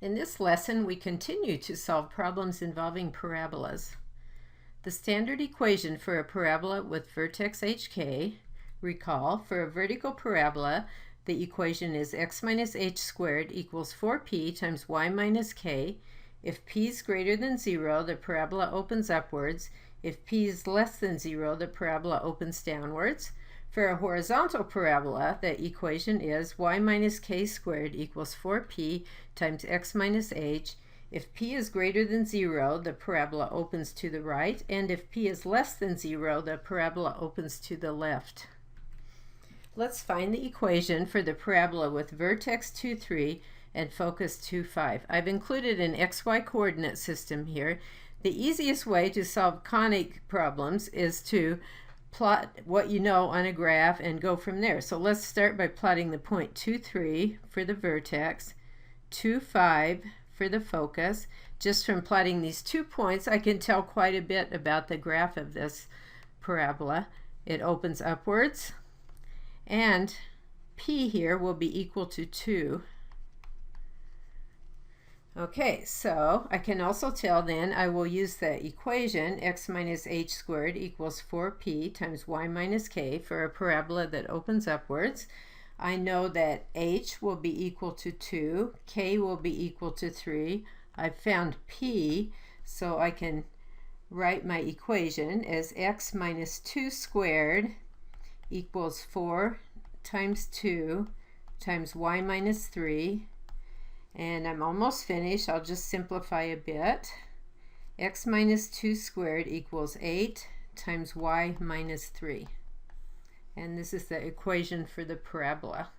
In this lesson, we continue to solve problems involving parabolas. The standard equation for a parabola with vertex hk, recall, for a vertical parabola, the equation is x minus h squared equals 4p times y minus k. If p is greater than 0, the parabola opens upwards. If p is less than 0, the parabola opens downwards. For a horizontal parabola, the equation is y minus k squared equals 4p times x minus h. If p is greater than 0, the parabola opens to the right, and if p is less than 0, the parabola opens to the left. Let's find the equation for the parabola with vertex 2, 3 and focus 2, 5. I've included an xy coordinate system here. The easiest way to solve conic problems is to plot what you know on a graph and go from there. So let's start by plotting the point 2, 3 for the vertex, 2, 5 for the focus. Just from plotting these 2 points, I can tell quite a bit about the graph of this parabola. It opens upwards, and p here will be equal to 2. Okay, so I can also tell then I will use the equation x minus h squared equals 4p times y minus k for a parabola that opens upwards. I know that h will be equal to 2, k will be equal to 3. I've found p, so I can write my equation as x minus 2 squared equals 4 times 2 times y minus 3. And I'm almost finished. I'll just simplify a bit. X minus 2 squared equals 8 times y minus 3. And this is the equation for the parabola.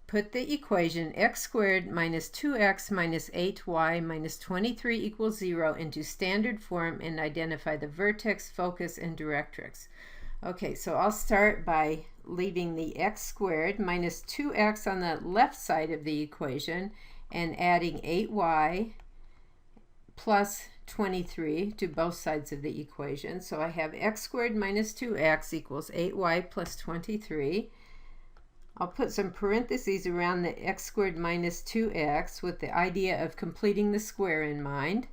Put the equation x squared minus 2x minus 8y minus 23 equals 0 into standard form and identify the vertex, focus, and directrix. Okay, so I'll start by leaving the x squared minus 2x on the left side of the equation and adding 8y plus 23 to both sides of the equation. So I have x squared minus 2x equals 8y plus 23. I'll put some parentheses around the x squared minus 2x with the idea of completing the square in mind.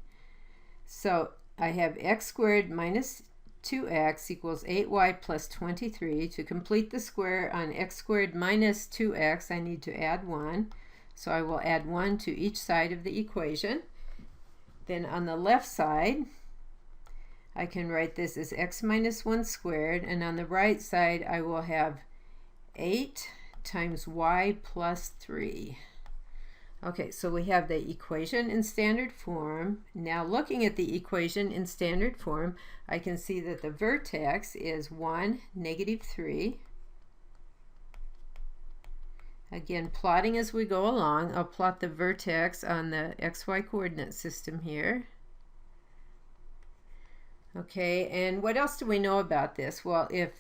So I have x squared minus 2x equals 8y plus 23. To complete the square on x squared minus 2x, I need to add 1. So I will add 1 to each side of the equation. Then on the left side, I can write this as x minus 1 squared, and on the right side I will have 8 times y plus 3. Okay, so we have the equation in standard form. Now looking at the equation in standard form, I can see that the vertex is 1, negative 3. Again, plotting as we go along, I'll plot the vertex on the xy coordinate system here. Okay, and what else do we know about this? Well, if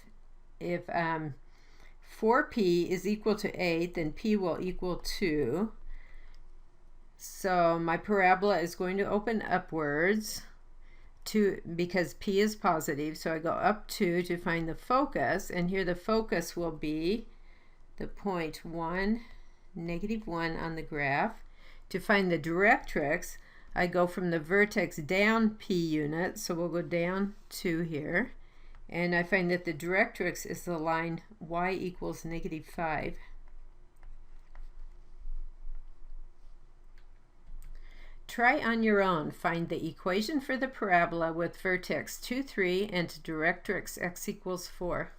4p is equal to 8, then p will equal 2. So my parabola is going to open upwards because p is positive. So I go up 2 to find the focus, and here the focus will be the point 1, negative 1 on the graph. To find the directrix, I go from the vertex down p units, so we'll go down 2 here, and I find that the directrix is the line y equals negative 5. Try on your own. Find the equation for the parabola with vertex 2, 3 and directrix x equals 4.